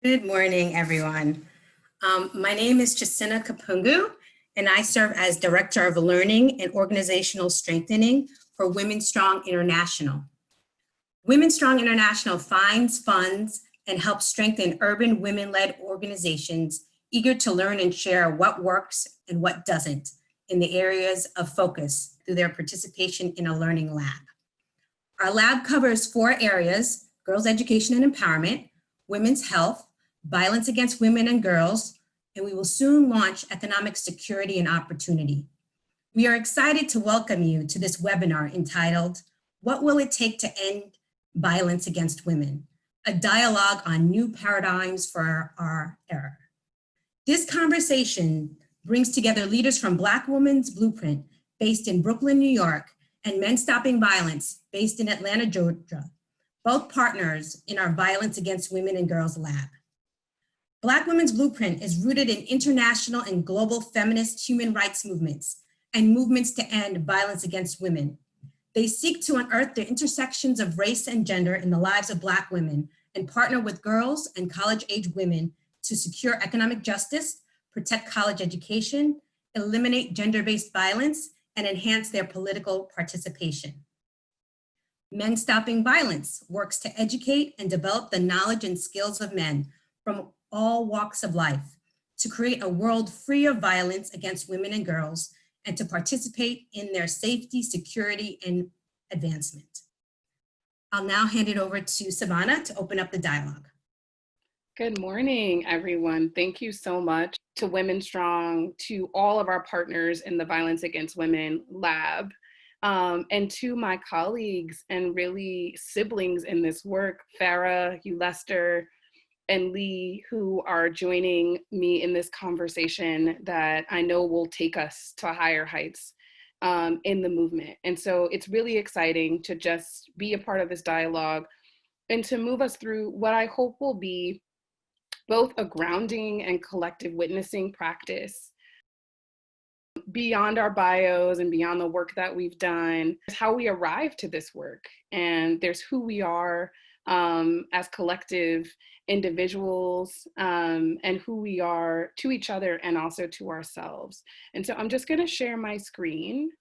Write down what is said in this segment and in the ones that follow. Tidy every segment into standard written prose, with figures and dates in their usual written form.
Good morning, everyone. My name is Jacinta Kapungu, and I serve as Director of Learning and Organizational Strengthening for WomenStrong International. WomenStrong International finds, funds, and helps strengthen urban women-led organizations eager to learn and share what works and what doesn't in the areas of focus through their participation in a learning lab. Our lab covers 4 areas: girls' education and empowerment, women's health, violence against women and girls, and we will soon launch economic security and opportunity. We are excited to welcome you to this webinar entitled, "What Will It Take to End Violence Against Women?" A dialogue on new paradigms for our era. This conversation brings together leaders from Black Women's Blueprint, based in Brooklyn, New York, and Men Stopping Violence, based in Atlanta, Georgia, both partners in our Violence Against Women and Girls Lab. Black Women's Blueprint is rooted in international and global feminist human rights movements and movements to end violence against women. They seek to unearth the intersections of race and gender in the lives of Black women and partner with girls and college-age women to secure economic justice, protect college education, eliminate gender-based violence, and enhance their political participation. Men Stopping Violence works to educate and develop the knowledge and skills of men from all walks of life, to create a world free of violence against women and girls, and to participate in their safety, security, and advancement. I'll now hand it over to Savannah to open up the dialogue. Good morning, everyone. Thank you so much to WomenStrong, to all of our partners in the Violence Against Women Lab, and to my colleagues and really siblings in this work, Farah, Lester, and Lee, who are joining me in this conversation that I know will take us to higher heights in the movement. And so it's really exciting to just be a part of this dialogue and to move us through what I hope will be both a grounding and collective witnessing practice beyond our bios and beyond the work that we've done, is how we arrive to this work. And there's who we are as collective individuals, and who we are to each other and also to ourselves. And so I'm just going to share my screen.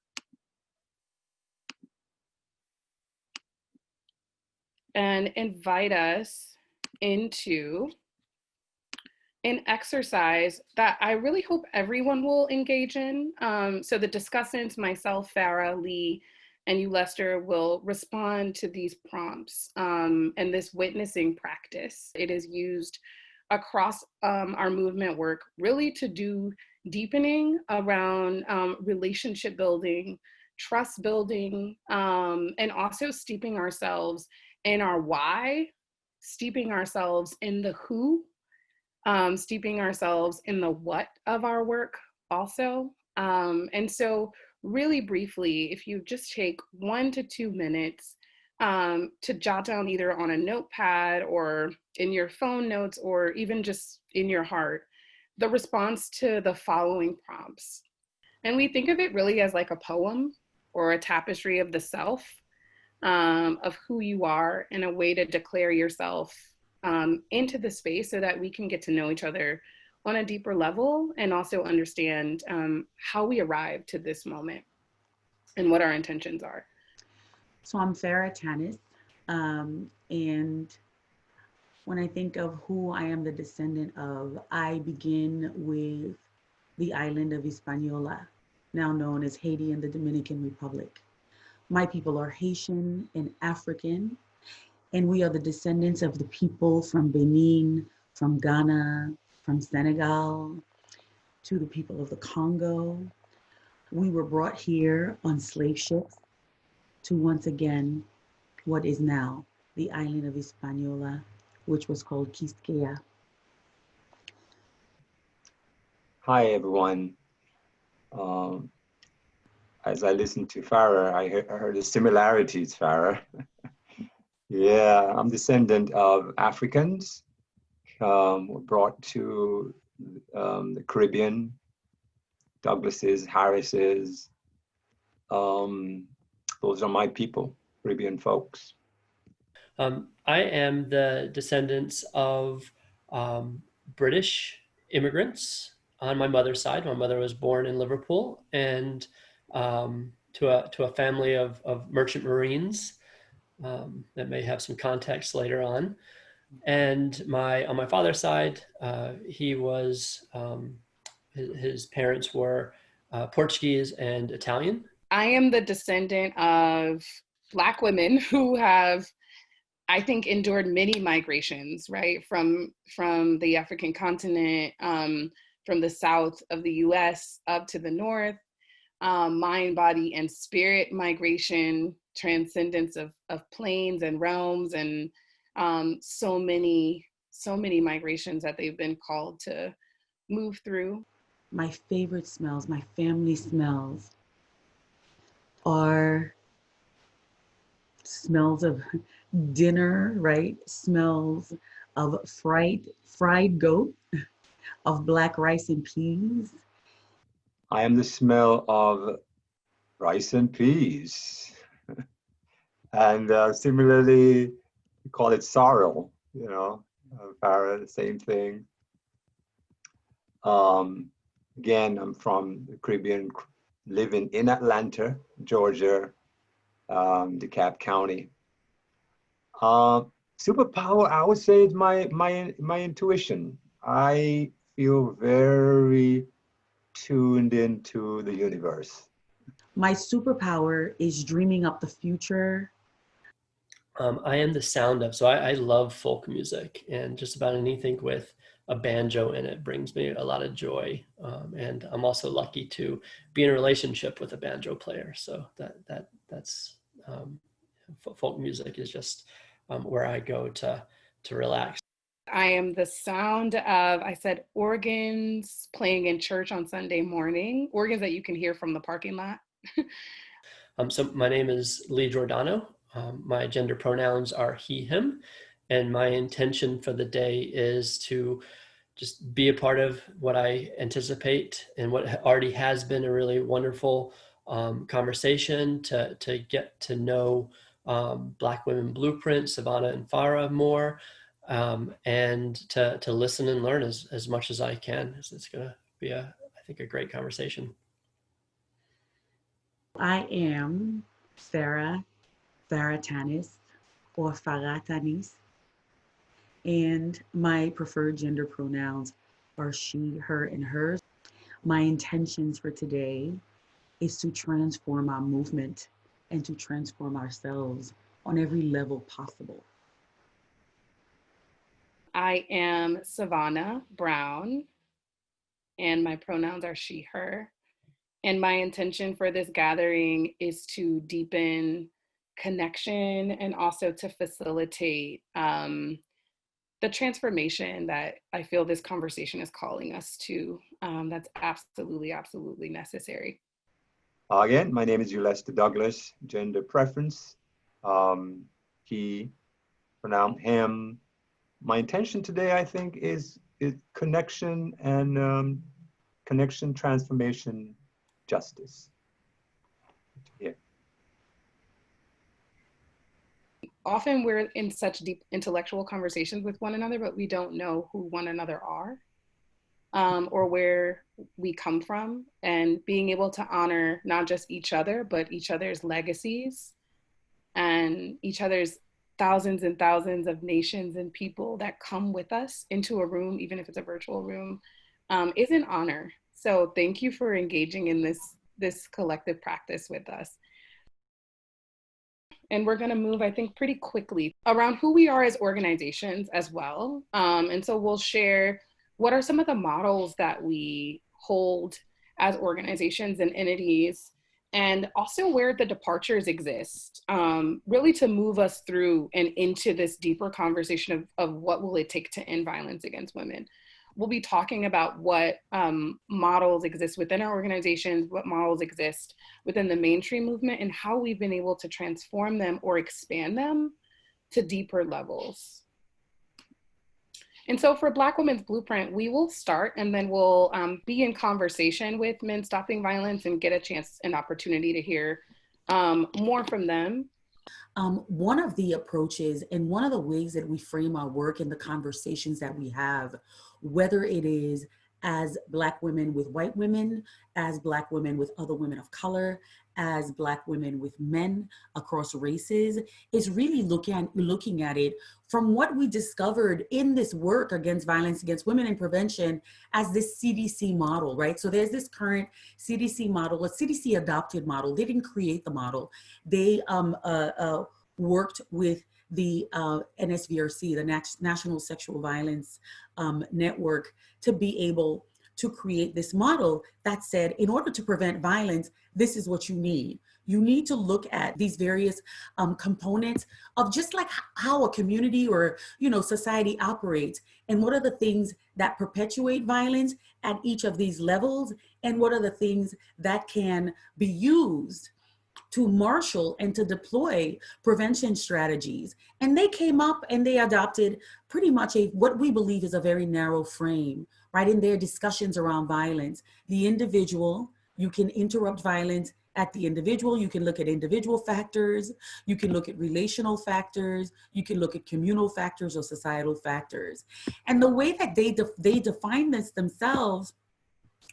And invite us into an exercise that I really hope everyone will engage in. So the discussants, myself, Farah, Lee, and you, Lester, will respond to these prompts and this witnessing practice. It is used across our movement work really to do deepening around relationship building, trust building, and also steeping ourselves in our why, steeping ourselves in the who, steeping ourselves in the what of our work also. And so really briefly, if you just take 1 to 2 minutes to jot down either on a notepad or in your phone notes or even just in your heart, the response to the following prompts. And we think of it really as like a poem or a tapestry of the self, of who you are, and a way to declare yourself into the space so that we can get to know each other on a deeper level and also understand how we arrived to this moment and what our intentions are. So I'm Farah Tanis, and when I think of who I am the descendant of, I begin with the island of Hispaniola, now known as Haiti and the Dominican Republic. My people are Haitian and African, and we are the descendants of the people from Benin, from Ghana, from Senegal, to the people of the Congo. We were brought here on slave ships to once again what is now the island of Hispaniola, which was called Quisqueya. Hi, everyone. As I listened to Farah, I heard the similarities, Farah. Yeah, I'm descendant of Africans, brought to the Caribbean, Douglases, Harrises. Those are my people, Caribbean folks. I am the descendants of British immigrants on my mother's side. My mother was born in Liverpool, and to a family of merchant marines that may have some context later on. And on my father's side, he was his parents were Portuguese and Italian. I am the descendant of Black women who have, I think, endured many migrations, right? From the African continent, from the south of the US up to the north, mind, body, and spirit migration, transcendence of planes and realms, and so many migrations that they've been called to move through. My favorite smells, my family smells, are smells of dinner, right? Smells of fried goat, of black rice and peas. I am the smell of rice and peas. And similarly, we call it sorrel, Farah, the same thing. Again, I'm from the Caribbean, living in Atlanta, Georgia, DeKalb County. Superpower, I would say, is my intuition. I feel very tuned into the universe. My superpower is dreaming up the future. I am the sound of, so I love folk music, and just about anything with a banjo in it brings me a lot of joy. And I'm also lucky to be in a relationship with a banjo player. So that's folk music is just where I go to relax. I am the sound of, I said, organs playing in church on Sunday morning, organs that you can hear from the parking lot. So my name is Lee Giordano. My gender pronouns are he, him, and my intention for the day is to just be a part of what I anticipate and what already has been a really wonderful conversation to get to know Black Women Blueprint, Savannah and Farah more, and to listen and learn as much as I can. It's going to be I think, a great conversation. I am Farah Tanis, or Farah Tanis, and my preferred gender pronouns are she, her, and hers. My intentions for today is to transform our movement and to transform ourselves on every level possible. I am Savannah Brown, and my pronouns are she, her. And my intention for this gathering is to deepen connection and also to facilitate the transformation that I feel this conversation is calling us to. That's absolutely, absolutely necessary. Again, my name is Ulester Douglas, gender preference, he, pronoun him. My intention today, I think, is connection and connection, transformation, justice. Yeah. Often we're in such deep intellectual conversations with one another, but we don't know who one another are, or where we come from, and being able to honor not just each other, but each other's legacies and each other's thousands and thousands of nations and people that come with us into a room, even if it's a virtual room, is an honor. So thank you for engaging in this collective practice with us. And we're going to move, I think, pretty quickly around who we are as organizations as well. And so we'll share what are some of the models that we hold as organizations and entities, and also where the departures exist, really to move us through and into this deeper conversation of what will it take to end violence against women. We'll be talking about what models exist within our organizations, what models exist within the mainstream movement, and how we've been able to transform them or expand them to deeper levels. And so for Black Women's Blueprint, we will start and then we'll be in conversation with Men Stopping Violence and get a chance and opportunity to hear more from them. One of the approaches and one of the ways that we frame our work and the conversations that we have, whether it is as Black women with white women, as Black women with other women of color, as Black women with men across races, is really looking at it from what we discovered in this work against violence against women and prevention as this CDC model, right? So there's this current CDC model, a CDC adopted model. They didn't create the model. They worked with the NSVRC, the National Sexual Violence Network, to be able to create this model that said, in order to prevent violence, this is what you need. You need to look at these various components of just like how a community or, you know, society operates, and what are the things that perpetuate violence at each of these levels, and what are the things that can be used to marshal and to deploy prevention strategies. And they came up and they adopted pretty much what we believe is a very narrow frame, right? In their discussions around violence, the individual, you can interrupt violence at the individual, you can look at individual factors, you can look at relational factors, you can look at communal factors or societal factors. And the way that they define this themselves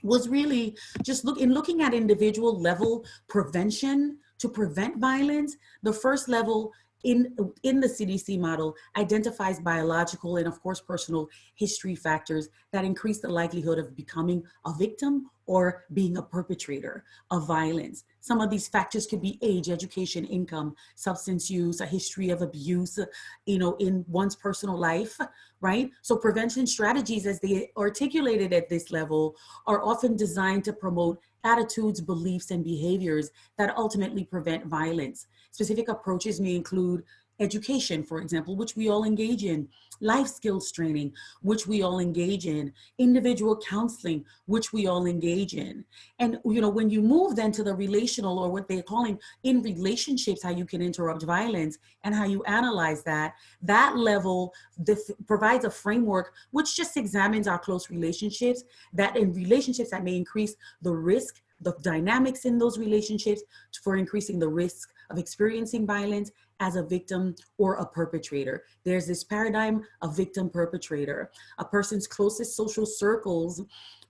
was really just looking at individual level prevention to prevent violence. The first level in the CDC model identifies biological and of course personal history factors that increase the likelihood of becoming a victim or being a perpetrator of violence. Some of these factors could be age, education, income, substance use, a history of abuse, you know, in one's personal life, right? So prevention strategies, as they articulated at this level, are often designed to promote attitudes, beliefs, and behaviors that ultimately prevent violence. Specific approaches may include education, for example, which we all engage in, life skills training, which we all engage in, individual counseling, which we all engage in. And, you know, when you move then to the relational, or what they're calling in relationships, how you can interrupt violence and how you analyze that, that level provides a framework which just examines our close relationships, that in relationships that may increase the risk, the dynamics in those relationships for increasing the risk of experiencing violence as a victim or a perpetrator. There's this paradigm of victim perpetrator. A person's closest social circles,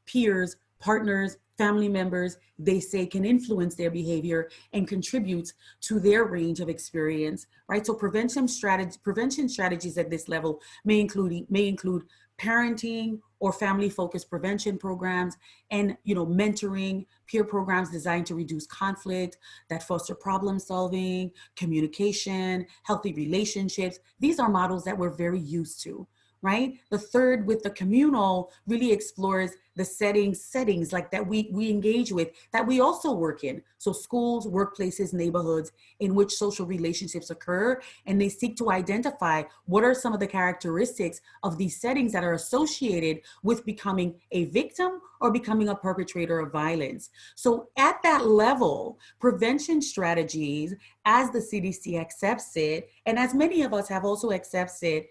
peers, partners, family members, they say can influence their behavior and contribute to their range of experience, right? So prevention strategies at this level may include parenting or family-focused prevention programs, and, you know, mentoring, peer programs designed to reduce conflict, that foster problem solving, communication, healthy relationships. These are models that we're very used to, right? The third, with the communal, really explores the settings like that we engage with, that we also work in. So schools, workplaces, neighborhoods in which social relationships occur, and they seek to identify what are some of the characteristics of these settings that are associated with becoming a victim or becoming a perpetrator of violence. So at that level, prevention strategies, as the CDC accepts it, and as many of us have also accepted,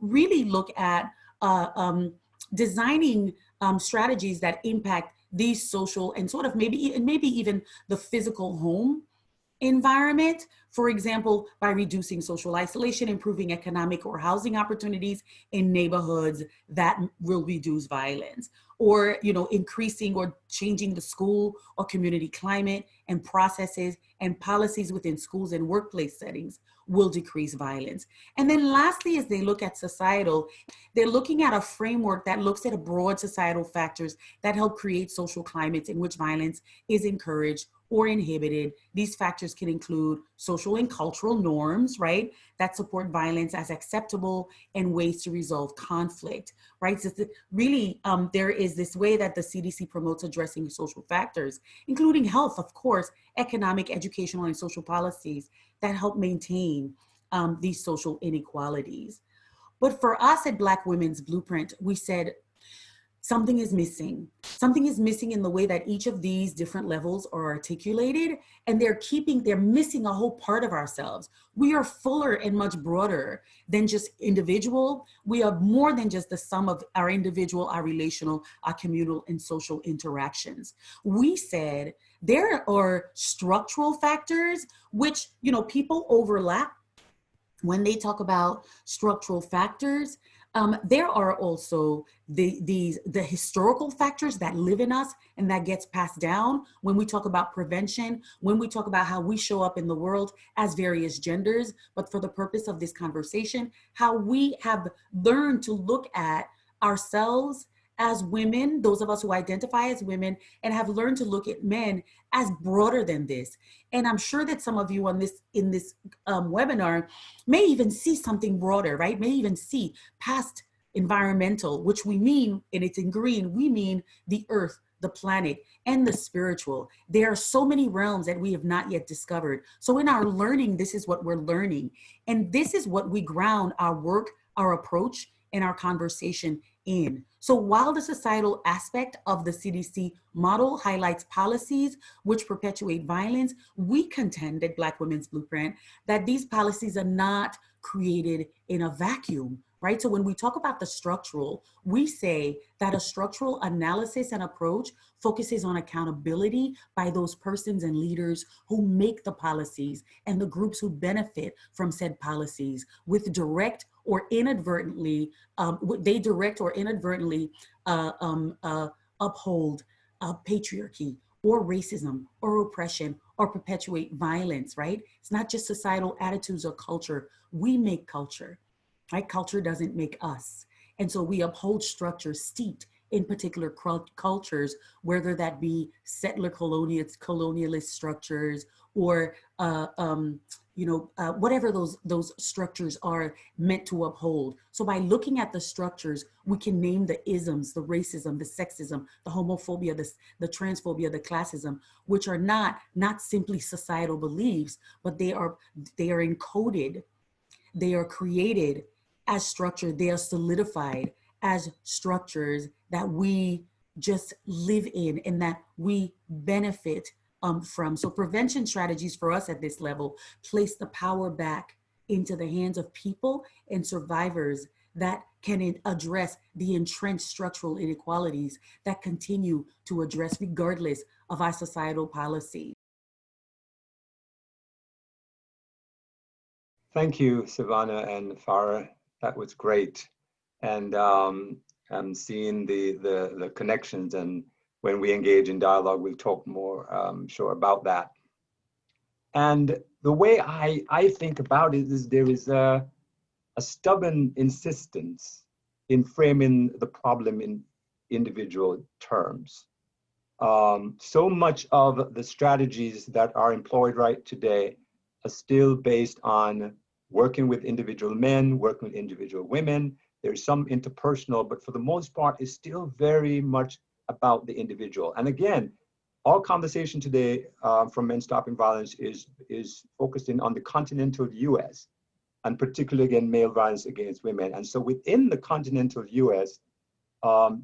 really look at designing strategies that impact these social and sort of maybe even the physical home environment. For example, by reducing social isolation, improving economic or housing opportunities in neighborhoods that will reduce violence, or, you know, increasing or changing the school or community climate and processes and policies within schools and workplace settings will decrease violence. And then lastly, as they look at societal, they're looking at a framework that looks at a broad societal factors that help create social climates in which violence is encouraged or inhibited. These factors can include social and cultural norms, right, that support violence as acceptable and ways to resolve conflict, right? So really, there is this way that the CDC promotes addressing social factors, including health, of course, economic, educational, and social policies that help maintain these social inequalities. But for us at Black Women's Blueprint, we said, something is missing. Something is missing in the way that each of these different levels are articulated, and they're missing a whole part of ourselves. We are fuller and much broader than just individual. We are more than just the sum of our individual, our relational, our communal and social interactions. We said there are structural factors which, people overlap when they talk about structural factors. There are also the historical factors that live in us and that gets passed down when we talk about prevention, when we talk about how we show up in the world as various genders, but for the purpose of this conversation, how we have learned to look at ourselves as women, those of us who identify as women, and have learned to look at men as broader than this. And I'm sure that some of you in this webinar may even see something broader, right? May even see past environmental, which we mean, and it's in green, we mean the earth, the planet, and the spiritual. There are so many realms that we have not yet discovered. So in our learning, this is what we're learning. And this is what we ground our work, our approach, and our conversation in. So while the societal aspect of the CDC model highlights policies which perpetuate violence, we contend at Black Women's Blueprint that these policies are not created in a vacuum, right? So when we talk about the structural, we say that a structural analysis and approach focuses on accountability by those persons and leaders who make the policies and the groups who benefit from said policies with direct or inadvertently, they direct or inadvertently uphold patriarchy or racism or oppression or perpetuate violence, right? It's not just societal attitudes or culture. We make culture, right? Culture doesn't make us. And so we uphold structures steeped in particular cultures, whether that be settler colonialist structures or whatever those structures are meant to uphold. So by looking at the structures, we can name the isms, the racism, the sexism, the homophobia, the transphobia, the classism, which are not simply societal beliefs, but they are encoded, they are created as structure, they are solidified as structures that we just live in and that we benefit from. So prevention strategies for us at this level place the power back into the hands of people and survivors that can address the entrenched structural inequalities that continue to address regardless of our societal policy. Thank you, Savannah and Farah. That was great. And I'm seeing the connections, and when we engage in dialogue, we'll talk more, sure, about that. And the way I think about it is there is a stubborn insistence in framing the problem in individual terms. So much of the strategies that are employed right today are still based on working with individual men, working with individual women. There's some interpersonal, but for the most part, it's still very much about the individual. And again, our conversation today from Men Stopping Violence is focusing on the continental US, and particularly, again, male violence against women. And so within the continental US,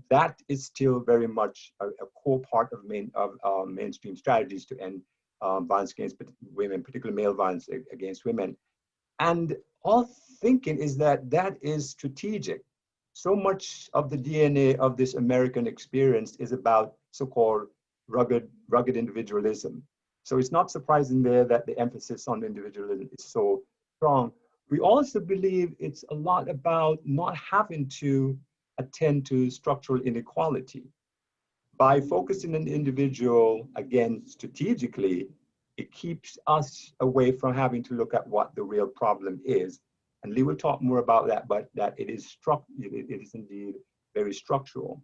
that is still very much a core part of mainstream strategies to end violence against women, particularly male violence against women. And our thinking is that that is strategic. So much of the DNA of this American experience is about so-called rugged individualism. So it's not surprising there that the emphasis on individualism is so strong. We also believe it's a lot about not having to attend to structural inequality. By focusing on the individual, again, strategically, it keeps us away from having to look at what the real problem is. And Lee will talk more about that, but that it is indeed very structural.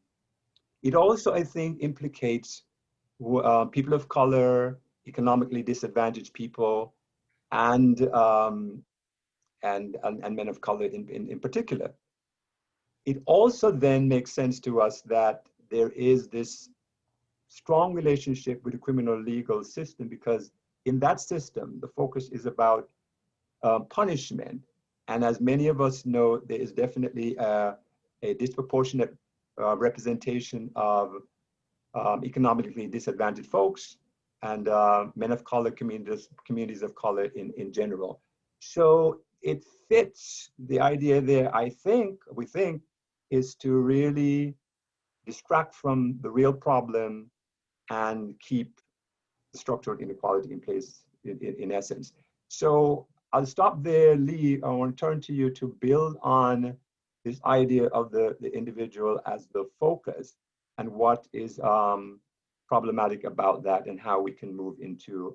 It also, I think, implicates people of color, economically disadvantaged people, and men of color in particular. It also then makes sense to us that there is this strong relationship with the criminal legal system, because in that system, the focus is about punishment. And as many of us know, there is definitely a disproportionate representation of economically disadvantaged folks and men of color, communities of color in general. So it fits the idea there, we think, is to really distract from the real problem and keep the structural inequality in place in essence. So I'll stop there, Lee. I want to turn to you to build on this idea of the individual as the focus and what is problematic about that and how we can move into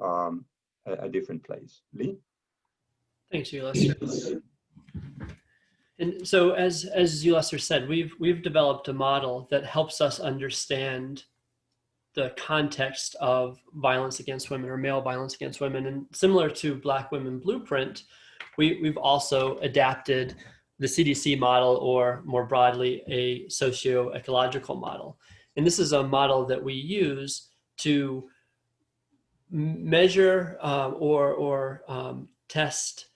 a different place. Lee? Thanks, Ulysses. And so as Ulysses said, we've developed a model that helps us understand the context of violence against women or male violence against women. And similar to Black Women Blueprint, we've also adapted the CDC model, or more broadly, a socio-ecological model. And this is a model that we use to measure or test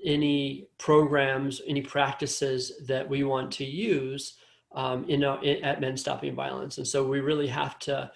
any programs, any practices that we want to use at Men Stopping Violence. And so we really have to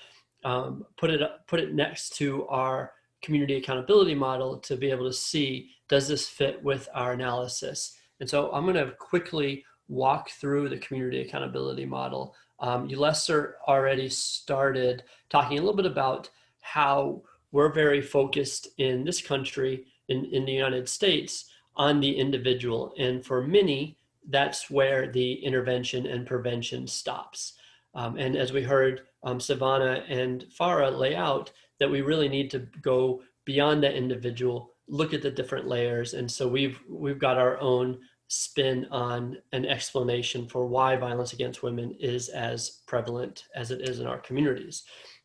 put it next to our community accountability model to be able to see, does this fit with our analysis? And so I'm going to quickly walk through the community accountability model. Ulysses already started talking a little bit about how we're very focused in this country, in the United States, on the individual. And for many, that's where the intervention and prevention stops. And as we heard Savannah and Farah lay out, that we really need to go beyond that individual, look at the different layers. And so we've got our own spin on an explanation for why violence against women is as prevalent as it is in our communities.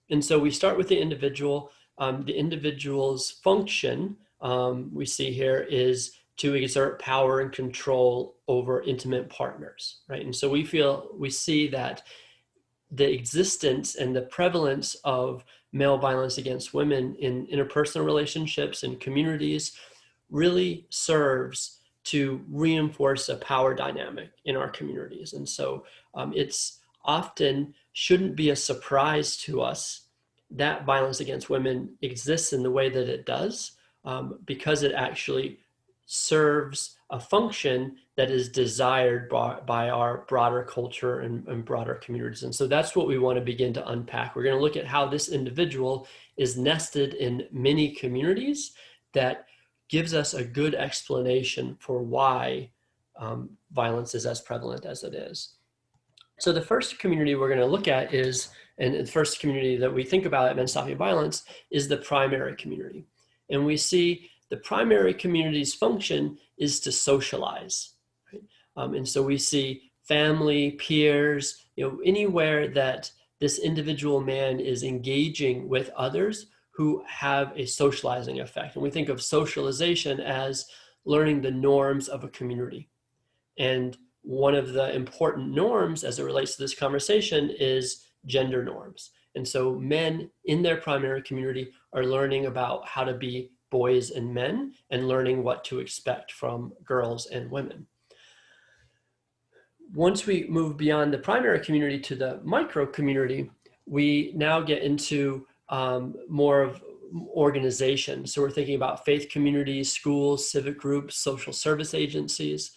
And so we start with the individual. The individual's function, we see here, is to exert power and control over intimate partners, right? And so we see that the existence and the prevalence of male violence against women in interpersonal relationships and communities really serves to reinforce a power dynamic in our communities. And so it's often shouldn't be a surprise to us that violence against women exists in the way that it does, because it actually serves a function that is desired by our broader culture and broader communities. And so that's what we want to begin to unpack. We're going to look at how this individual is nested in many communities that gives us a good explanation for why violence is as prevalent as it is. So the first community we're going to look at is, and the first community that we think about at Men Stopping Violence, is the primary community. And we see the primary community's function is to socialize, right? And so we see family, peers, anywhere that this individual man is engaging with others who have a socializing effect. And we think of socialization as learning the norms of a community. And one of the important norms as it relates to this conversation is gender norms. And so men in their primary community are learning about how to be boys and men and learning what to expect from girls and women. Once we move beyond the primary community to the micro community, we now get into more of organization. So we're thinking about faith communities, schools, civic groups, social service agencies.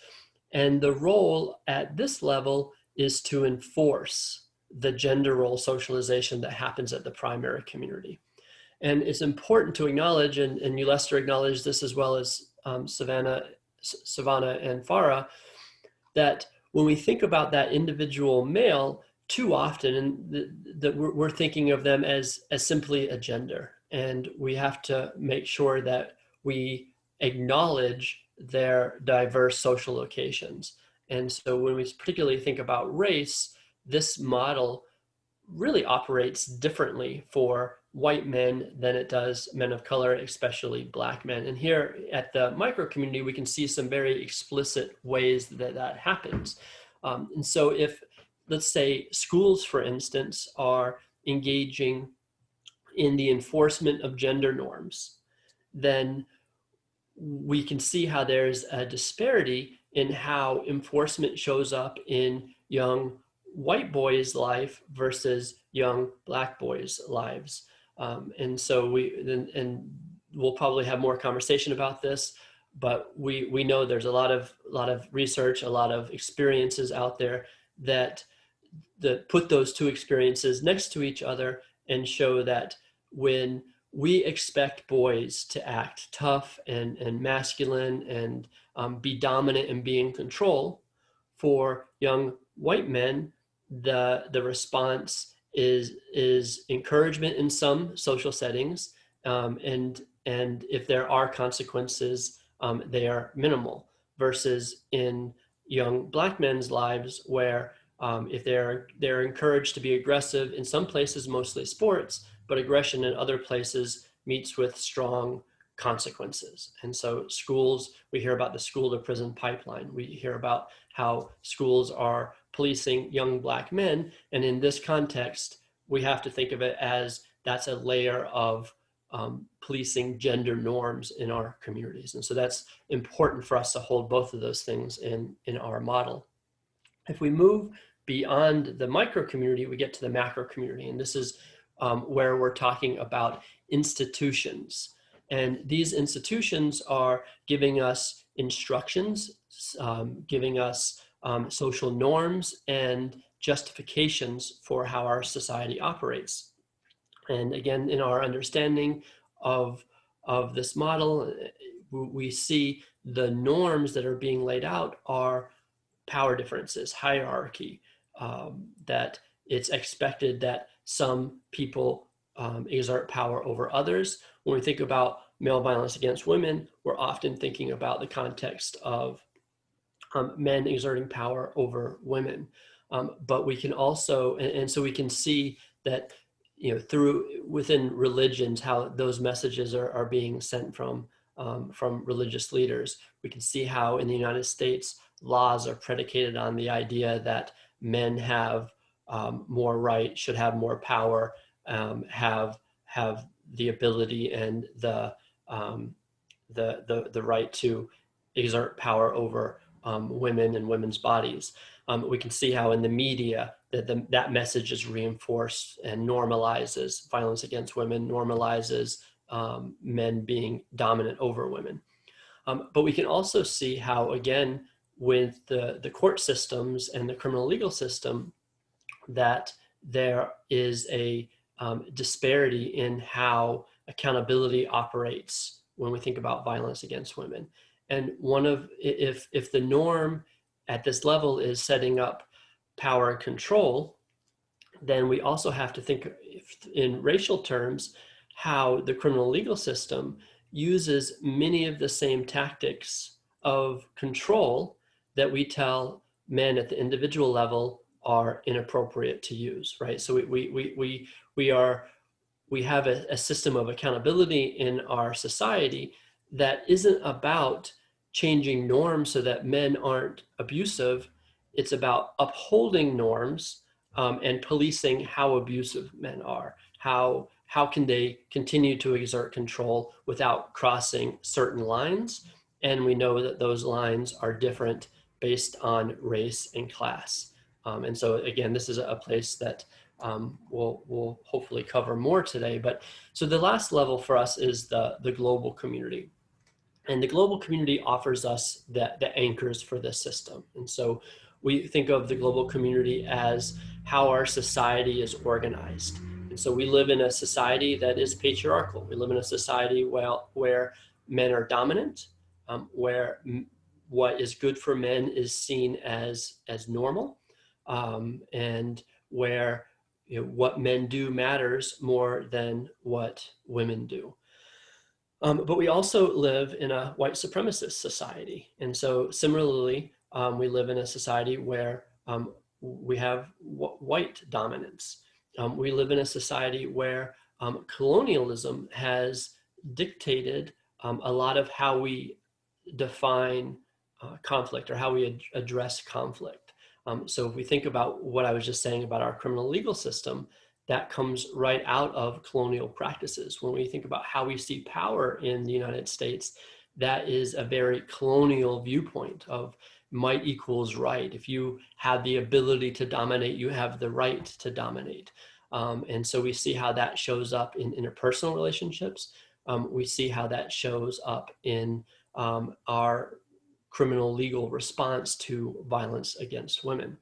And the role at this level is to enforce the gender role socialization that happens at the primary community. And it's important to acknowledge, and Ulysses acknowledged this as well as Savannah and Farah, that when we think about that individual male, too often that we're thinking of them as simply a gender. And we have to make sure that we acknowledge their diverse social locations. And so when we particularly think about race, this model really operates differently for white men than it does men of color, especially Black men. And here at the micro community, we can see some very explicit ways that that happens. And so if, let's say, schools, for instance, are engaging in the enforcement of gender norms, then we can see how there's a disparity in how enforcement shows up in young white boys' life versus young Black boys' lives. And so we'll probably have more conversation about this, but we know there's a lot of research, a lot of experiences out there that put those two experiences next to each other and show that when we expect boys to act tough and masculine and be dominant and be in control, for young white men, the response is encouragement in some social settings, and if there are consequences, they are minimal. Versus in young Black men's lives, where if they're encouraged to be aggressive in some places, mostly sports, but aggression in other places meets with strong consequences. And so schools, we hear about the school to prison pipeline. We hear about how schools are policing young Black men. And in this context, we have to think of it as that's a layer of policing gender norms in our communities. And so that's important for us to hold both of those things in our model. If we move beyond the micro community, we get to the macro community. And this is where we're talking about institutions. And these institutions are giving us instructions, giving us social norms and justifications for how our society operates. And again, in our understanding of this model, we see the norms that are being laid out are power differences, hierarchy, that it's expected that some people exert power over others. When we think about male violence against women, we're often thinking about the context of men exerting power over women. But we can also, and so we can see that, within religions, how those messages are being sent from religious leaders. We can see how in the United States, laws are predicated on the idea that men have more right, should have more power, have the ability and the right to exert power over women and women's bodies. We can see how in the media that message is reinforced and normalizes violence against women, normalizes men being dominant over women. But we can also see how, again, with the court systems and the criminal legal system, that there is a disparity in how accountability operates when we think about violence against women. And if the norm at this level is setting up power and control, then we also have to think in racial terms how the criminal legal system uses many of the same tactics of control that we tell men at the individual level are inappropriate to use, right? So we have a system of accountability in our society that isn't about changing norms so that men aren't abusive. It's about upholding norms and policing how abusive men are. How can they continue to exert control without crossing certain lines? And we know that those lines are different based on race and class. And so again, this is a place that we'll hopefully cover more today. But so the last level for us is the global community. And the global community offers us the anchors for this system. And so we think of the global community as how our society is organized. And so we live in a society that is patriarchal. We live in a society where men are dominant, where what is good for men is seen as normal, and where what men do matters more than what women do. But we also live in a white supremacist society. And so similarly, we live in a society where we have white dominance. We live in a society where colonialism has dictated a lot of how we define conflict or how we address conflict. So if we think about what I was just saying about our criminal legal system, that comes right out of colonial practices. When we think about how we see power in the United States, that is a very colonial viewpoint of might equals right. If you have the ability to dominate, you have the right to dominate. And so we see how that shows up in interpersonal relationships. We see how that shows up in our criminal legal response to violence against women.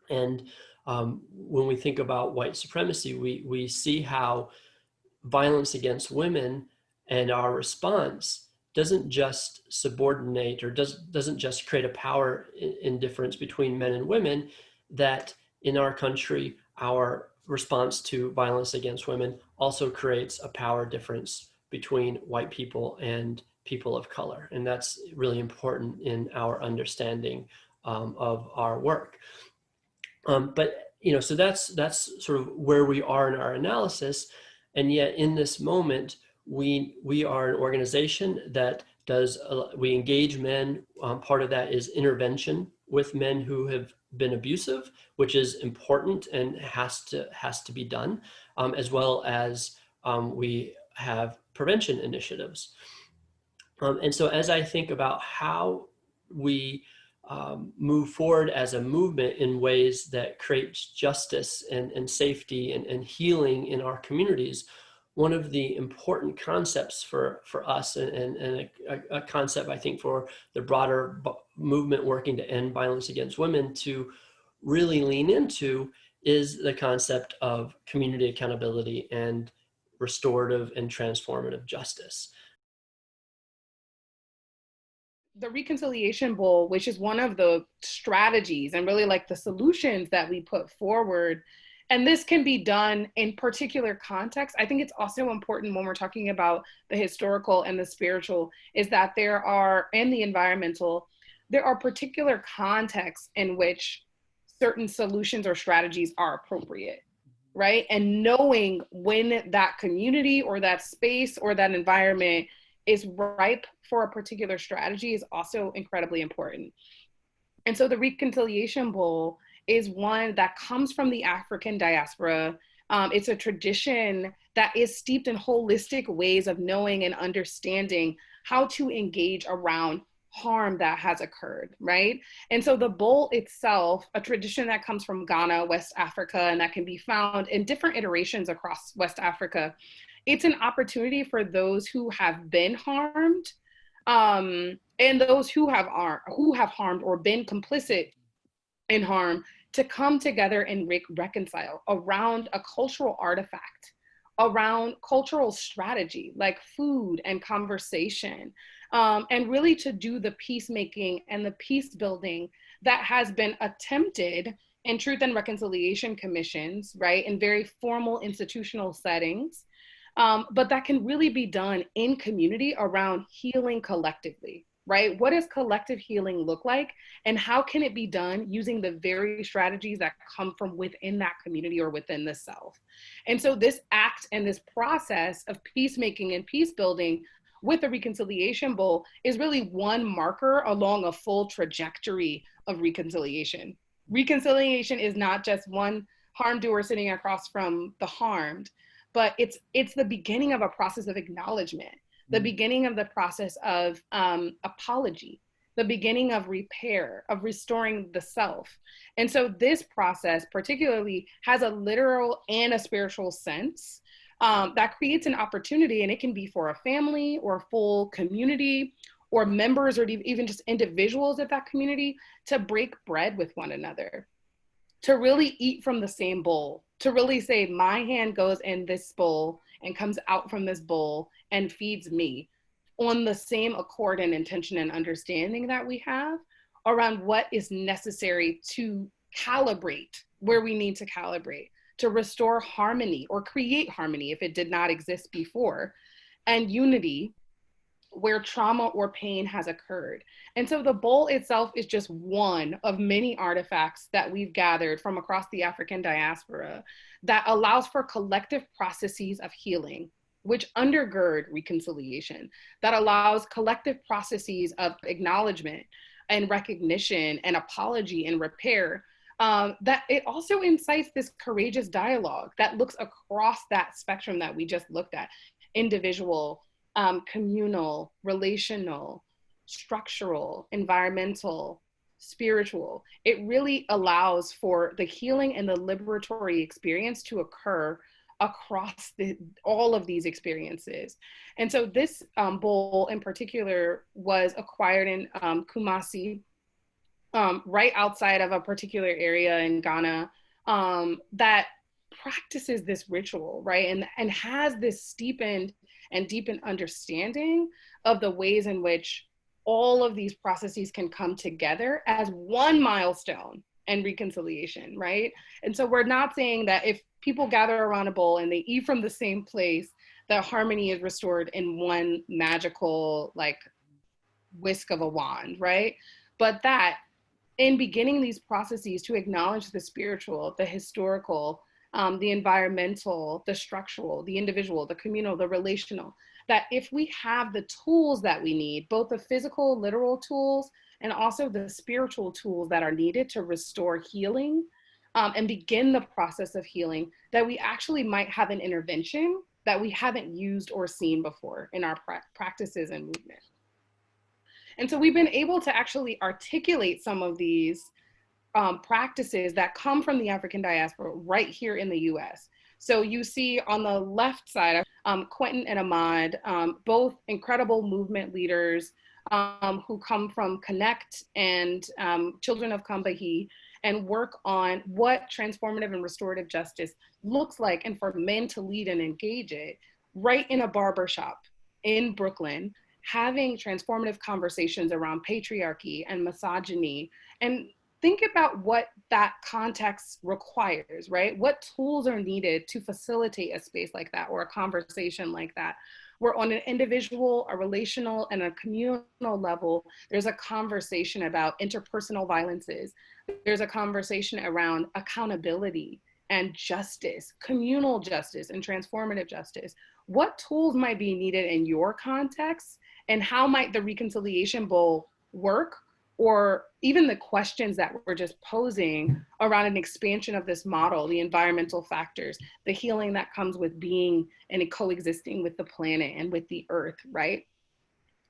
And when we think about white supremacy, we see how violence against women and our response doesn't just subordinate or doesn't just create a power indifference between men and women, that in our country, our response to violence against women also creates a power difference between white people and people of color. And that's really important in our understanding of our work. But, so that's sort of where we are in our analysis. And yet in this moment, we are an organization that we engage men. Part of that is intervention with men who have been abusive, which is important and has to be done, as well as we have prevention initiatives. And so as I think about how we move forward as a movement in ways that create justice and safety and healing in our communities, one of the important concepts for us and a concept, I think, for the broader movement working to end violence against women to really lean into is the concept of community accountability and restorative and transformative justice. The Reconciliation Bowl, which is one of the strategies and really like the solutions that we put forward, and this can be done in particular contexts. I think it's also important when we're talking about the historical and the spiritual, is that and the environmental, there are particular contexts in which certain solutions or strategies are appropriate, right? And knowing when that community or that space or that environment is ripe for a particular strategy is also incredibly important. And so the Reconciliation Bowl is one that comes from the African diaspora. It's a tradition that is steeped in holistic ways of knowing and understanding how to engage around harm that has occurred, right? And so the bowl itself, a tradition that comes from Ghana, West Africa, and that can be found in different iterations across West Africa, it's an opportunity for those who have been harmed and those who have harmed or been complicit in harm to come together and reconcile around a cultural artifact, around cultural strategy like food and conversation, and really to do the peacemaking and the peace building that has been attempted in truth and reconciliation commissions, right, in very formal institutional settings. But that can really be done in community around healing collectively, right? What does collective healing look like? And how can it be done using the very strategies that come from within that community or within the self? And so this act and this process of peacemaking and peace building with the Reconciliation Bowl is really one marker along a full trajectory of reconciliation. Reconciliation is not just one harm doer sitting across from the harmed, but it's the beginning of a process of acknowledgement, the beginning of the process of apology, the beginning of repair, of restoring the self. And so this process particularly has a literal and a spiritual sense that creates an opportunity, and it can be for a family or a full community or members or even just individuals of that community to break bread with one another, to really eat from the same bowl, to really say, my hand goes in this bowl and comes out from this bowl and feeds me, on the same accord and intention and understanding that we have around what is necessary to calibrate where we need to calibrate, to restore harmony or create harmony if it did not exist before, and unity where trauma or pain has occurred. And so the bowl itself is just one of many artifacts that we've gathered from across the African diaspora that allows for collective processes of healing, which undergird reconciliation, that allows collective processes of acknowledgement and recognition and apology and repair, that it also incites this courageous dialogue that looks across that spectrum that we just looked at, individual, communal, relational, structural, environmental, spiritual. It really allows for the healing and the liberatory experience to occur across all of these experiences. And so this bowl in particular was acquired in Kumasi, right outside of a particular area in Ghana, that practices this ritual, right? And has this steepened and deepened understanding of the ways in which all of these processes can come together as one milestone and reconciliation, right? And so we're not saying that if people gather around a bowl and they eat from the same place, that harmony is restored in one magical, like, whisk of a wand, right? But that in beginning these processes to acknowledge the spiritual, the historical, the environmental, the structural, the individual, the communal, the relational, that if we have the tools that we need, both the physical, literal tools, and also the spiritual tools that are needed to restore healing and begin the process of healing, that we actually might have an intervention that we haven't used or seen before in our practices and movement. And so we've been able to actually articulate some of these practices that come from the African diaspora right here in the US. So you see on the left side, Quentin and Ahmad, both incredible movement leaders who come from Connect and Children of Kambahi, and work on what transformative and restorative justice looks like, and for men to lead and engage it right in a barbershop in Brooklyn, having transformative conversations around patriarchy and misogyny. And think about what that context requires, right? What tools are needed to facilitate a space like that or a conversation like that, where on an individual, a relational, and a communal level, there's a conversation about interpersonal violences. There's a conversation around accountability and justice, communal justice and transformative justice. What tools might be needed in your context, and how might the Reconciliation Bowl work? Or even the questions that we're just posing around an expansion of this model, the environmental factors, the healing that comes with being and coexisting with the planet and with the earth, right?